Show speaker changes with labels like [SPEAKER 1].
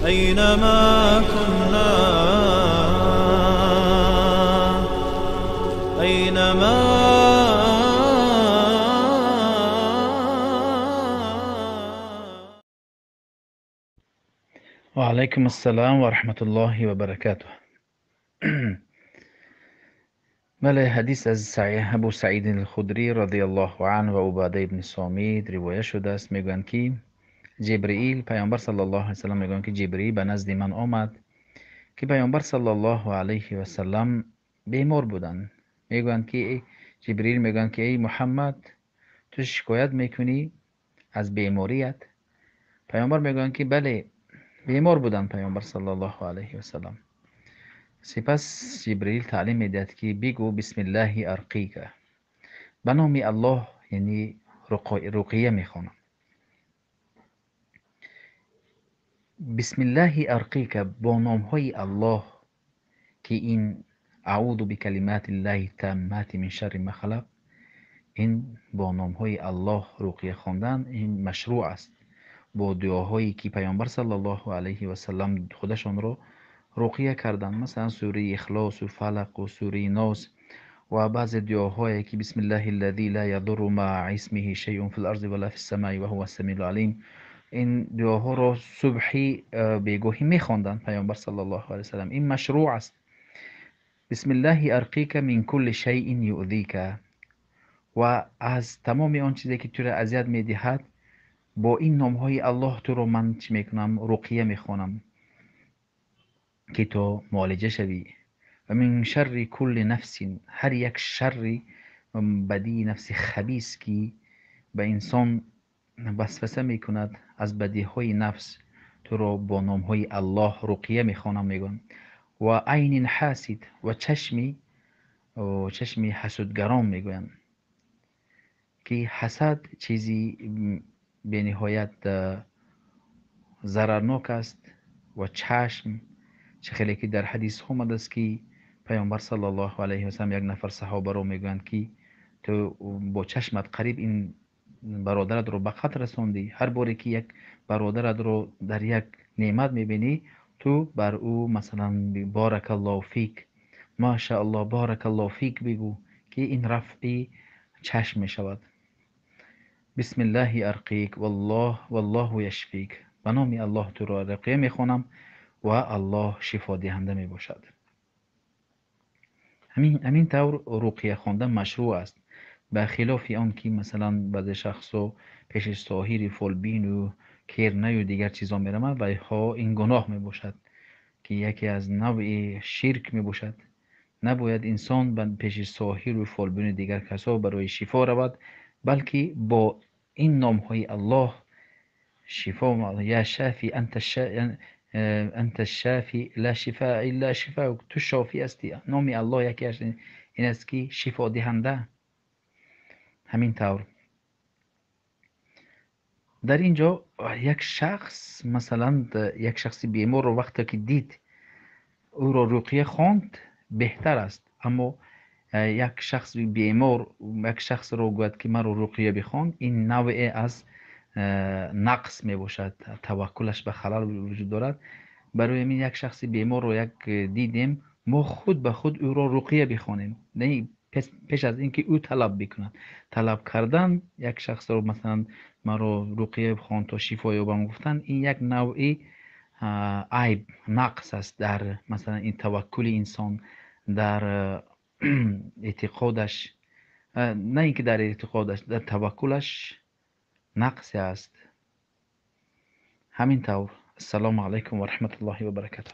[SPEAKER 1] أينما كنا أينما
[SPEAKER 2] وعليكم السلام ورحمة الله وبركاته. بله حدیث از ابو سعید الخدری رضی الله عنه و عباده ابن صامت روایت شده است. میگویند که جبرئیل پیامبر صلی الله علیه و سلم میگویند که جبرئیل به نزد من آمد که پیامبر صلی الله علیه و سلم بیمار بودند. میگویند که جبرئیل میگویند که ای محمد تو شکایت میکنی از بیماریت؟ پیامبر میگویند که بله بیمار بودند پیامبر صلی الله علیه و سلم. سپس جبرئیل تعلیم میدهد که بگو بسم الله ارقیک، به نام الله، یعنی رقیه میخوانم. بسم الله ارقیک با نام های الله که این اعوذ بکلمات الله التامات من شر ما خلق، این با نام های الله رقیه خواندن این مشروع است با دعاهایی که پیامبر صلی الله علیه و سلم خودشان رو رقیه کردن، مثلا سوره اخلاص و فلق و سوره ناس و بعض دعاهایی که بسم الله الذی لا یضر مع اسمه شیء فی الارض ولا فی السماء و هو السمیع العلیم. این دعاها رو صبحی بیگاهی میخواندن پیامبر صلی الله علیه و سلم. این مشروع است. بسم الله ارقیک من کل شیء یؤذیک، و از تمام آن چیزی که تو را اذیت میدهد با این نام های الله تو رو من چی میکنم؟ رقیه میخوانم که تو معالجه شوی. و من شر کل نفس، هر یک شر بدی، نفس خبیث که به انسان وسوسه میکند از بدی های نفس، تو رو با نام های الله رقیه میخوانم. میگن و عین حاسد، و چشمی حسودگران میگویند که حسد چیزی به نهایت ضررناک است. و چشم چه خیلی که در حدیث آمده است که پیامبر صلی الله علیه و سلم یک نفر صحابه رو میگویند که تو با چشمت قریب این برادرت رو به خطر رسوندی. هر باری که یک برادرت رو در یک نعمت میبینی تو بر او مثلا بارک الله فیک، ماشاء الله، بارک الله فیک بگو که این رفع چشم میشود. بسم الله ارقیک والله یشفیک، به نام الله تو را رقیه میخوانم و الله شفا دهنده می باشد. همین طور رقیه خواندن مشروع است، به خلاف آن که مثلا بعضی شخصا پیش ساحر فالبین و کرنه و دیگر چیزا میرمد و ها این گناه می باشد که یکی از نوع شرک می باشد. نباید انسان پیش ساحر و فالبین و دیگر کسا برای شفا رود، بلکه با این نام های الله شفا. یا شافی انت الشافی لا شفاء الا شفاء، تو شافی هستی. نام الله یکی از این است که شفا دهنده. همین طور در اینجا یک شخص، مثلا یک شخصی بیمار رو وقتی که دید او را رقیه خواند بهتر است، اما یک شخص بیمار یک شخص رو گوید که من رو رقیه بخوان، این نوع از نقص می باشد، توکلش به خلل وجود دارد. برای من یک شخصی بیمار رو یک دیدیم، ما خود به خود او را رقیه بخوانیم، نه پیش از اینکه او طلب بکند. طلب کردن یک شخص رو مثلا ما رو رقیه بخوان تا شفا یابم گفتن، این یک نوعی عیب، نقص است در مثلا این توکل انسان، در اعتقادش، نه اینکه در اعتقادش، در توکلش نقص است. همین طور. السلام علیکم و رحمت الله و برکاته.